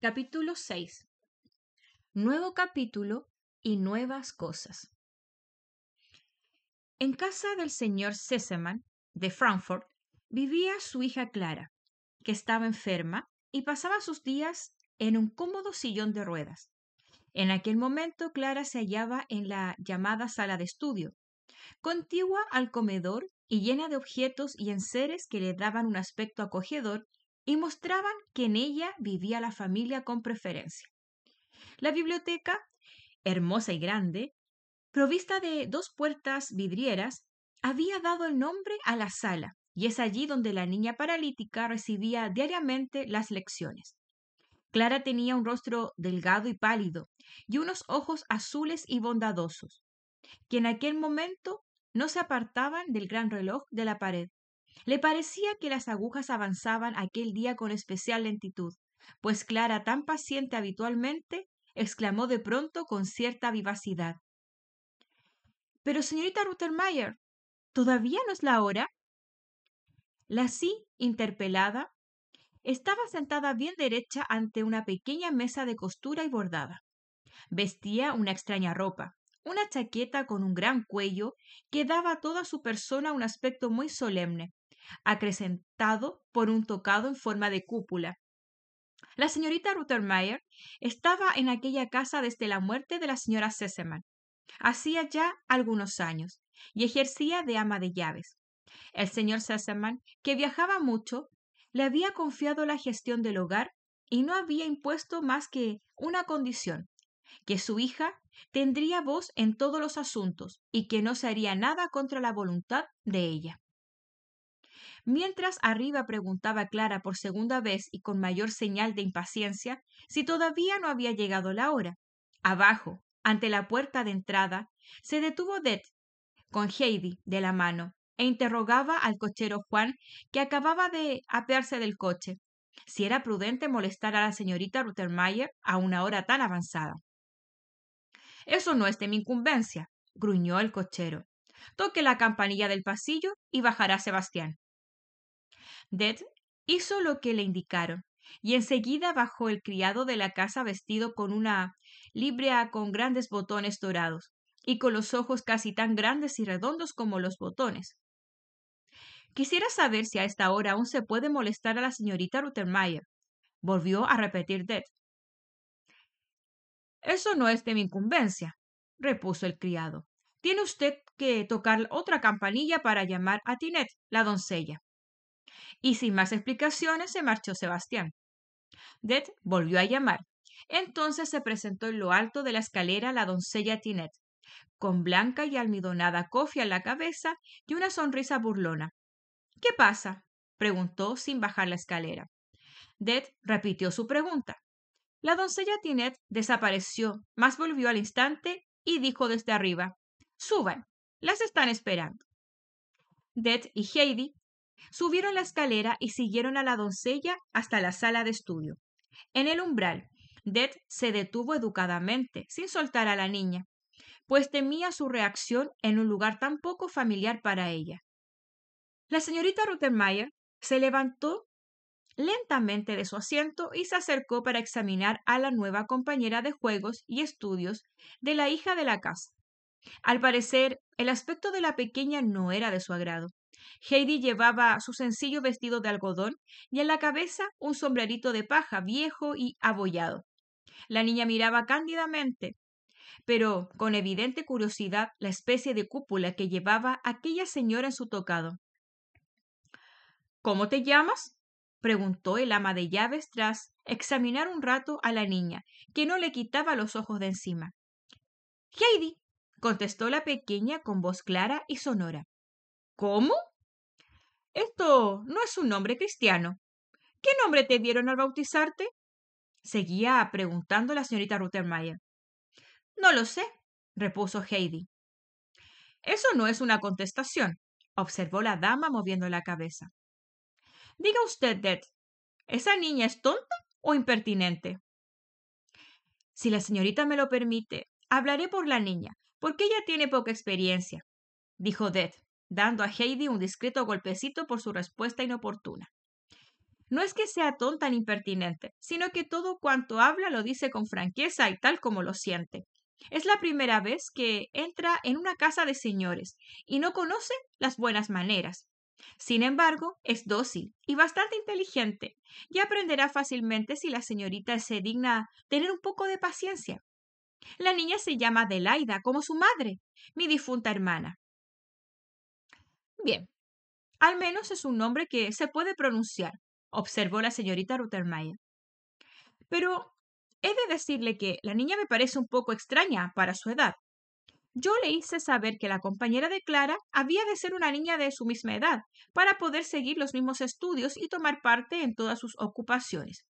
Capítulo 6. Nuevo capítulo y nuevas cosas. En casa del señor Sesemann de Frankfurt vivía su hija Clara, que estaba enferma y pasaba sus días en un cómodo sillón de ruedas. En aquel momento Clara se hallaba en la llamada sala de estudio, contigua al comedor y llena de objetos y enseres que le daban un aspecto acogedor y mostraban que en ella vivía la familia con preferencia. La biblioteca, hermosa y grande, provista de 2 puertas vidrieras, había dado el nombre a la sala, y es allí donde la niña paralítica recibía diariamente las lecciones. Clara tenía un rostro delgado y pálido, y unos ojos azules y bondadosos, que en aquel momento no se apartaban del gran reloj de la pared. Le parecía que las agujas avanzaban aquel día con especial lentitud, pues Clara, tan paciente habitualmente, exclamó de pronto con cierta vivacidad: «Pero, señorita Rottenmeier, ¿todavía no es la hora?». La así interpelada estaba sentada bien derecha ante una pequeña mesa de costura y bordada. Vestía una extraña ropa, una chaqueta con un gran cuello que daba a toda su persona un aspecto muy solemne, acrecentado por un tocado en forma de cúpula. La señorita Rottenmeier estaba en aquella casa desde la muerte de la señora Sesemann, hacía ya algunos años, y ejercía de ama de llaves. El señor Sesemann, que viajaba mucho, le había confiado la gestión del hogar y no había impuesto más que una condición: que su hija tendría voz en todos los asuntos y que no se haría nada contra la voluntad de ella. Mientras arriba preguntaba Clara por segunda vez y con mayor señal de impaciencia si todavía no había llegado la hora, abajo, ante la puerta de entrada, se detuvo Det, con Heidi de la mano, e interrogaba al cochero Juan, que acababa de apearse del coche, si era prudente molestar a la señorita Rottenmeier a una hora tan avanzada. «Eso no es de mi incumbencia», gruñó el cochero. «Toque la campanilla del pasillo y bajará Sebastián». Det hizo lo que le indicaron, y enseguida bajó el criado de la casa vestido con una librea con grandes botones dorados, y con los ojos casi tan grandes y redondos como los botones. «Quisiera saber si a esta hora aún se puede molestar a la señorita Rottenmeier», volvió a repetir Det. «Eso no es de mi incumbencia», repuso el criado. «Tiene usted que tocar otra campanilla para llamar a Tinet, la doncella». Y sin más explicaciones se marchó Sebastián. Det volvió a llamar. Entonces se presentó en lo alto de la escalera la doncella Tinet, con blanca y almidonada cofia en la cabeza y una sonrisa burlona. «¿Qué pasa?», preguntó sin bajar la escalera. Det repitió su pregunta. La doncella Tinet desapareció, mas volvió al instante y dijo desde arriba: «Suban, las están esperando». Det y Heidi subieron la escalera y siguieron a la doncella hasta la sala de estudio. En el umbral, Det se detuvo educadamente, sin soltar a la niña, pues temía su reacción en un lugar tan poco familiar para ella. La señorita Rottenmeier se levantó lentamente de su asiento y se acercó para examinar a la nueva compañera de juegos y estudios de la hija de la casa. Al parecer, el aspecto de la pequeña no era de su agrado. Heidi llevaba su sencillo vestido de algodón y en la cabeza un sombrerito de paja viejo y abollado. La niña miraba cándidamente, pero con evidente curiosidad, la especie de cúpula que llevaba aquella señora en su tocado. «¿Cómo te llamas?», preguntó el ama de llaves tras examinar un rato a la niña, que no le quitaba los ojos de encima. «Heidi», contestó la pequeña con voz clara y sonora. «¿Cómo? Esto no es un nombre cristiano. ¿Qué nombre te dieron al bautizarte?», seguía preguntando la señorita Rottenmeier. «No lo sé», repuso Heidi. «Eso no es una contestación», observó la dama moviendo la cabeza. «Diga usted, Det, ¿esa niña es tonta o impertinente?». «Si la señorita me lo permite, hablaré por la niña, porque ella tiene poca experiencia, dijo Death, dando a Heidi un discreto golpecito por su respuesta inoportuna. No es que sea tonta ni impertinente, sino que todo cuanto habla lo dice con franqueza y tal como lo siente. Es la primera vez que entra en una casa de señores y no conoce las buenas maneras. Sin embargo, es dócil y bastante inteligente, y aprenderá fácilmente si la señorita se digna tener un poco de paciencia. La niña se llama Adelaida, como su madre, mi difunta hermana. Bien, al menos es un nombre que se puede pronunciar, observó la señorita Ruthermeier. Pero he de decirle que la niña me parece un poco extraña para su edad. Yo le hice saber que la compañera de Clara había de ser una niña de su misma edad, para poder seguir los mismos estudios y tomar parte en todas sus ocupaciones.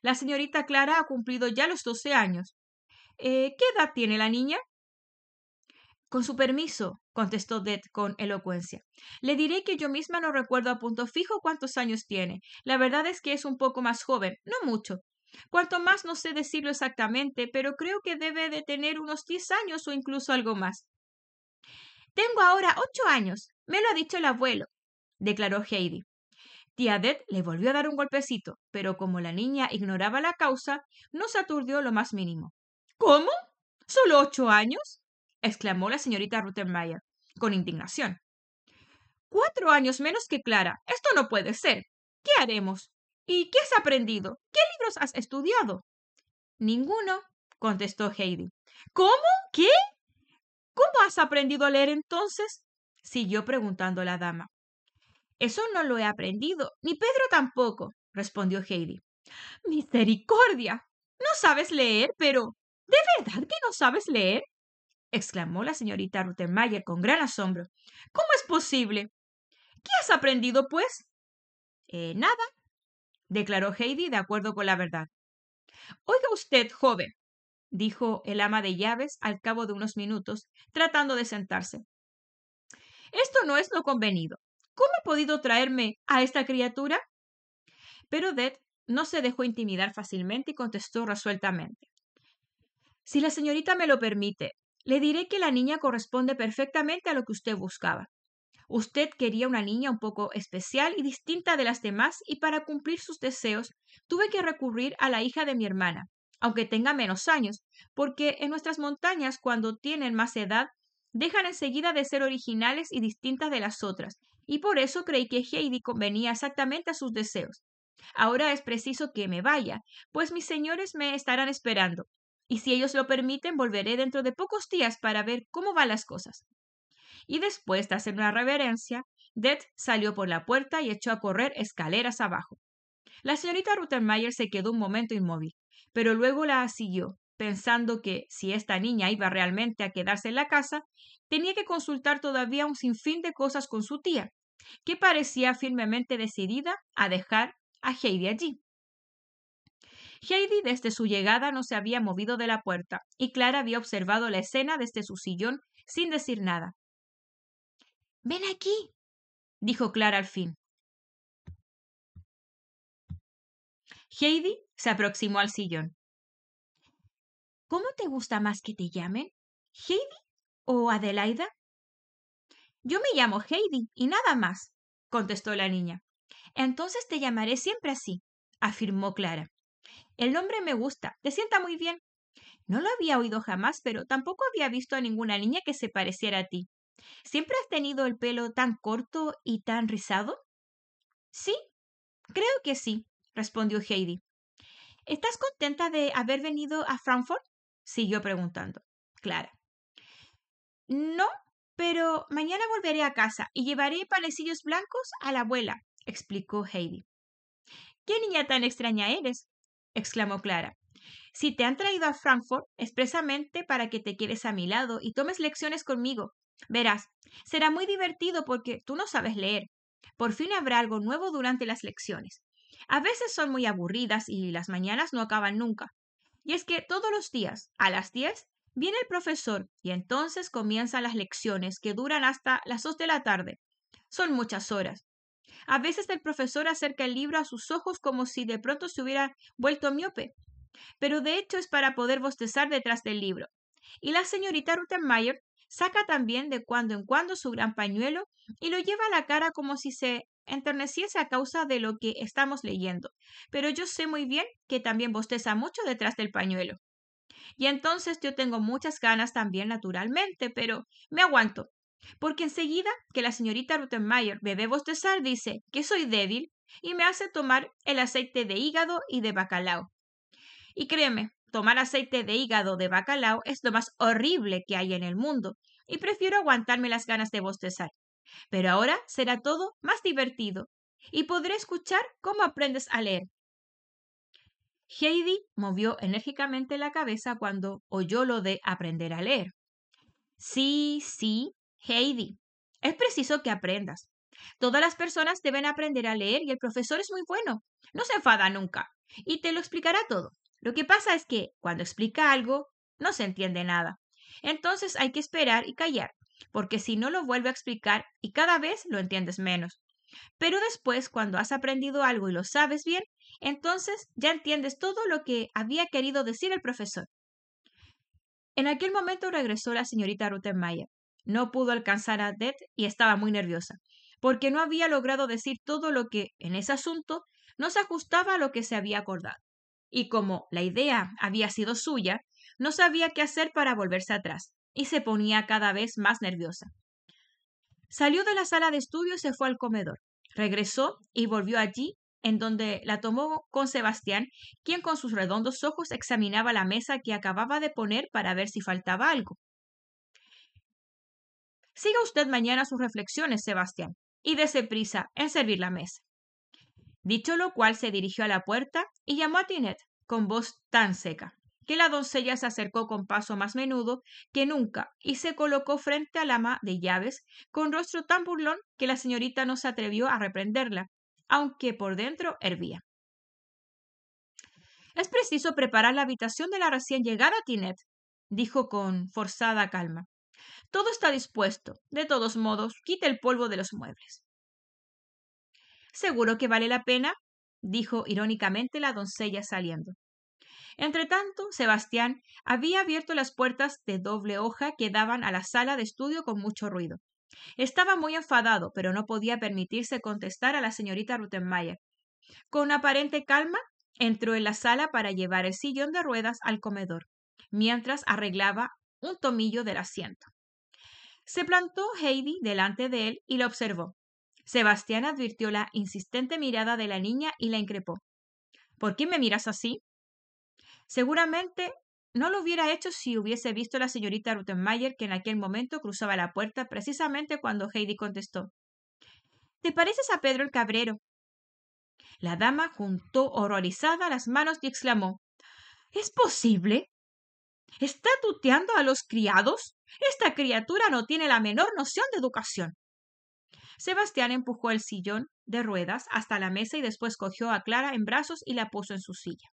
La señorita Clara ha cumplido ya los 12 años. ¿Qué edad tiene la niña? Con su permiso, contestó Ded con elocuencia. Le diré que yo misma no recuerdo a punto fijo cuántos años tiene. La verdad es que es un poco más joven, no mucho. Cuanto más no sé decirlo exactamente, pero creo que debe de tener unos 10 años o incluso algo más. Tengo ahora 8 años. Me lo ha dicho el abuelo, declaró Heidi. Tía Det le volvió a dar un golpecito, pero como la niña ignoraba la causa, no se aturdió lo más mínimo. ¿Cómo? ¿Solo 8 años? Exclamó la señorita Ruthermeier, con indignación. 4 años menos que Clara. Esto no puede ser. ¿Qué haremos? ¿Y qué has aprendido? ¿Qué libros has estudiado? Ninguno, contestó Heidi. ¿Cómo? ¿Qué? ¿Cómo has aprendido a leer entonces? Siguió preguntando la dama. Eso no lo he aprendido, ni Pedro tampoco, respondió Heidi. ¡Misericordia! ¿No sabes leer? Pero ¿de verdad que no sabes leer? Exclamó la señorita Ruthermeier con gran asombro. ¿Cómo es posible? ¿Qué has aprendido, pues? Nada, declaró Heidi de acuerdo con la verdad. Oiga usted, joven, dijo el ama de llaves al cabo de unos minutos, tratando de sentarse. Esto no es lo convenido. ¿Cómo ha podido traerme a esta criatura? Pero Ded no se dejó intimidar fácilmente y contestó resueltamente. Si la señorita me lo permite, le diré que la niña corresponde perfectamente a lo que usted buscaba. Usted quería una niña un poco especial y distinta de las demás, y para cumplir sus deseos tuve que recurrir a la hija de mi hermana, aunque tenga menos años, porque en nuestras montañas, cuando tienen más edad, dejan enseguida de ser originales y distintas de las otras, y por eso creí que Heidi convenía exactamente a sus deseos. Ahora es preciso que me vaya, pues mis señores me estarán esperando, y si ellos lo permiten, volveré dentro de pocos días para ver cómo van las cosas. Y después de hacer una reverencia, Det salió por la puerta y echó a correr escaleras abajo. La señorita Ruthermeier se quedó un momento inmóvil, pero luego la siguió, pensando que, si esta niña iba realmente a quedarse en la casa, tenía que consultar todavía un sinfín de cosas con su tía, que parecía firmemente decidida a dejar a Heidi allí. Heidi desde su llegada no se había movido de la puerta, y Clara había observado la escena desde su sillón sin decir nada. «Ven aquí», dijo Clara al fin. Heidi se aproximó al sillón. «¿Cómo te gusta más que te llamen? ¿Heidi o Adelaida?» «Yo me llamo Heidi y nada más», contestó la niña. «Entonces te llamaré siempre así», afirmó Clara. «El nombre me gusta, te sienta muy bien. No lo había oído jamás, pero tampoco había visto a ninguna niña que se pareciera a ti. ¿Siempre has tenido el pelo tan corto y tan rizado?» «Sí, creo que sí», respondió Heidi. «¿Estás contenta de haber venido a Frankfurt?», siguió preguntando Clara. «No, pero mañana volveré a casa y llevaré panecillos blancos a la abuela», explicó Heidi. «¡Qué niña tan extraña eres!», exclamó Clara. «Si te han traído a Frankfurt expresamente para que te quedes a mi lado y tomes lecciones conmigo. Verás, será muy divertido porque tú no sabes leer. Por fin habrá algo nuevo durante las lecciones. A veces son muy aburridas y las mañanas no acaban nunca. Y es que todos los días, a las 10, viene el profesor y entonces comienzan las lecciones que duran hasta las 2 de la tarde. Son muchas horas. A veces el profesor acerca el libro a sus ojos como si de pronto se hubiera vuelto miope, pero de hecho es para poder bostezar detrás del libro. Y la señorita Ruthermeier saca también de cuando en cuando su gran pañuelo y lo lleva a la cara como si se enterneciese a causa de lo que estamos leyendo. Pero yo sé muy bien que también bosteza mucho detrás del pañuelo. Y entonces yo tengo muchas ganas también naturalmente, pero me aguanto. Porque enseguida que la señorita Rottenmeier me ve bostezar dice que soy débil y me hace tomar el aceite de hígado y de bacalao. Y créeme, tomar aceite de hígado de bacalao es lo más horrible que hay en el mundo, y prefiero aguantarme las ganas de bostezar. Pero ahora será todo más divertido, y podré escuchar cómo aprendes a leer. Heidi movió enérgicamente la cabeza cuando oyó lo de aprender a leer. Sí, sí, Heidi. Es preciso que aprendas. Todas las personas deben aprender a leer y el profesor es muy bueno. No se enfada nunca y te lo explicará todo. Lo que pasa es que cuando explica algo, no se entiende nada. Entonces hay que esperar y callar, porque si no lo vuelve a explicar y cada vez lo entiendes menos. Pero después, cuando has aprendido algo y lo sabes bien, entonces ya entiendes todo lo que había querido decir el profesor. En aquel momento regresó la señorita Rottenmeier. No pudo alcanzar a Det y estaba muy nerviosa, porque no había logrado decir todo lo que, en ese asunto, no se ajustaba a lo que se había acordado. Y como la idea había sido suya, no sabía qué hacer para volverse atrás, y se ponía cada vez más nerviosa. Salió de la sala de estudio y se fue al comedor. Regresó y volvió allí, en donde la tomó con Sebastián, quien con sus redondos ojos examinaba la mesa que acababa de poner para ver si faltaba algo. Siga usted mañana sus reflexiones, Sebastián, y dese prisa en servir la mesa. Dicho lo cual, se dirigió a la puerta y llamó a Tinet con voz tan seca que la doncella se acercó con paso más menudo que nunca y se colocó frente al ama de llaves con rostro tan burlón que la señorita no se atrevió a reprenderla, aunque por dentro hervía. Es preciso preparar la habitación de la recién llegada, Tinet, dijo con forzada calma. Todo está dispuesto. De todos modos, quite el polvo de los muebles. Seguro que vale la pena, dijo irónicamente la doncella saliendo. Entretanto, Sebastián había abierto las puertas de doble hoja que daban a la sala de estudio con mucho ruido. Estaba muy enfadado, pero no podía permitirse contestar a la señorita Rottenmeier. Con aparente calma, entró en la sala para llevar el sillón de ruedas al comedor, mientras arreglaba un tomillo del asiento. Se plantó Heidi delante de él y la observó. Sebastián advirtió la insistente mirada de la niña y la increpó. ¿Por qué me miras así? Seguramente no lo hubiera hecho si hubiese visto a la señorita Rottenmeier, que en aquel momento cruzaba la puerta precisamente cuando Heidi contestó. ¿Te pareces a Pedro el Cabrero? La dama juntó horrorizada las manos y exclamó. ¿Es posible? ¿Está tuteando a los criados? Esta criatura no tiene la menor noción de educación. Sebastián empujó el sillón de ruedas hasta la mesa y después cogió a Clara en brazos y la puso en su silla.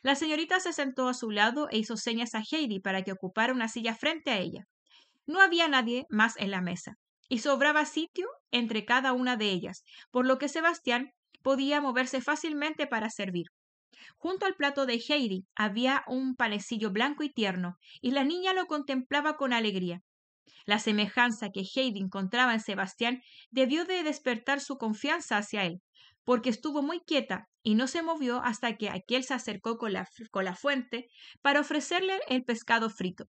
La señorita se sentó a su lado e hizo señas a Heidi para que ocupara una silla frente a ella. No había nadie más en la mesa, y sobraba sitio entre cada una de ellas, por lo que Sebastián podía moverse fácilmente para servir. Junto al plato de Heidi había un panecillo blanco y tierno, y la niña lo contemplaba con alegría. La semejanza que Heidi encontraba en Sebastián debió de despertar su confianza hacia él, porque estuvo muy quieta y no se movió hasta que aquel se acercó con la fuente para ofrecerle el pescado frito.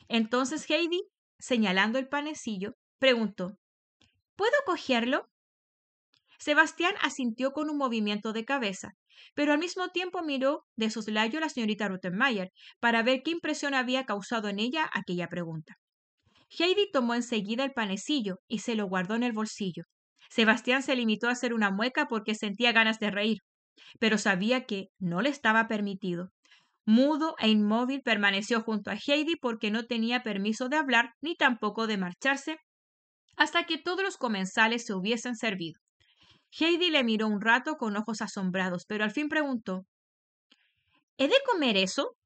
Entonces Heidi, señalando el panecillo, preguntó, ¿puedo cogerlo? Sebastián asintió con un movimiento de cabeza, pero al mismo tiempo miró de soslayo a la señorita Rottenmeier para ver qué impresión había causado en ella aquella pregunta. Heidi tomó enseguida el panecillo y se lo guardó en el bolsillo. Sebastián se limitó a hacer una mueca porque sentía ganas de reír, pero sabía que no le estaba permitido. Mudo e inmóvil permaneció junto a Heidi porque no tenía permiso de hablar ni tampoco de marcharse hasta que todos los comensales se hubiesen servido. Heidi le miró un rato con ojos asombrados, pero al fin preguntó, ¿he de comer eso?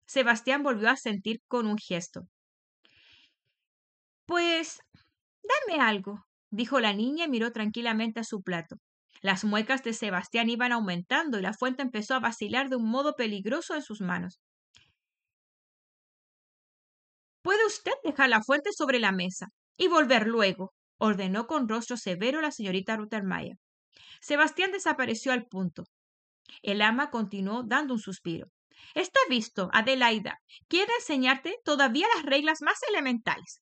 Sebastián volvió a asentir con un gesto. Pues dame algo, dijo la niña y miró tranquilamente a su plato. Las muecas de Sebastián iban aumentando y la fuente empezó a vacilar de un modo peligroso en sus manos. Puede usted dejar la fuente sobre la mesa y volver luego, ordenó con rostro severo la señorita Ruthermeier. Sebastián desapareció al punto. El ama continuó dando un suspiro. Está visto, Adelaida. Quiero enseñarte todavía las reglas más elementales.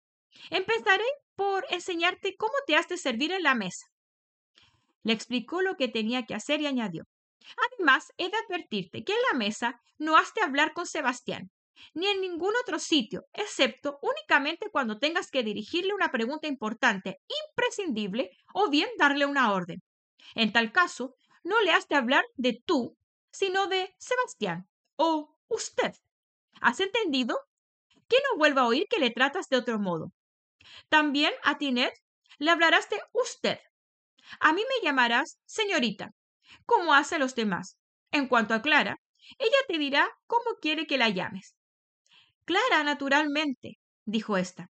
Empezaré por enseñarte cómo te has de servir en la mesa. Le explicó lo que tenía que hacer y añadió. Además, he de advertirte que en la mesa no has de hablar con Sebastián, ni en ningún otro sitio, excepto únicamente cuando tengas que dirigirle una pregunta importante, imprescindible, o bien darle una orden. En tal caso, no le has de hablar de tú, sino de Sebastián o usted. ¿Has entendido? Que no vuelva a oír que le tratas de otro modo. También a Tinet le hablarás de usted. A mí me llamarás señorita, como hace a los demás. En cuanto a Clara, ella te dirá cómo quiere que la llames. Clara, naturalmente, dijo ésta.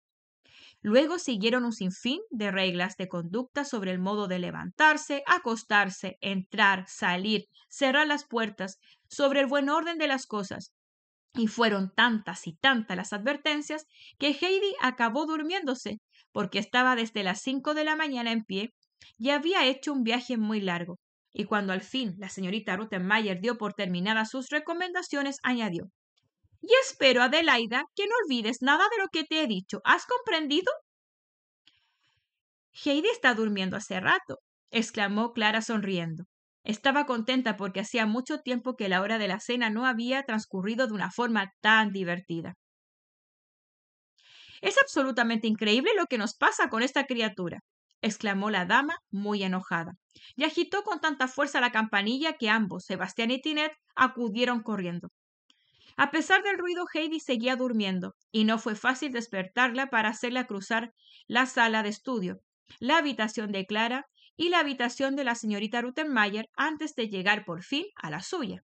Luego siguieron un sinfín de reglas de conducta sobre el modo de levantarse, acostarse, entrar, salir, cerrar las puertas, sobre el buen orden de las cosas. Y fueron tantas y tantas las advertencias que Heidi acabó durmiéndose, porque estaba desde las 5 de la mañana en pie y había hecho un viaje muy largo. Y cuando al fin la señorita Ruthermeier dio por terminadas sus recomendaciones, añadió: Y espero, Adelaida, que no olvides nada de lo que te he dicho. ¿Has comprendido? Heidi está durmiendo hace rato, exclamó Clara sonriendo. Estaba contenta porque hacía mucho tiempo que la hora de la cena no había transcurrido de una forma tan divertida. Es absolutamente increíble lo que nos pasa con esta criatura, exclamó la dama muy enojada, y agitó con tanta fuerza la campanilla que ambos, Sebastián y Tinet, acudieron corriendo. A pesar del ruido, Heidi seguía durmiendo, y no fue fácil despertarla para hacerla cruzar la sala de estudio, la habitación de Clara y la habitación de la señorita Ruthermeier antes de llegar por fin a la suya.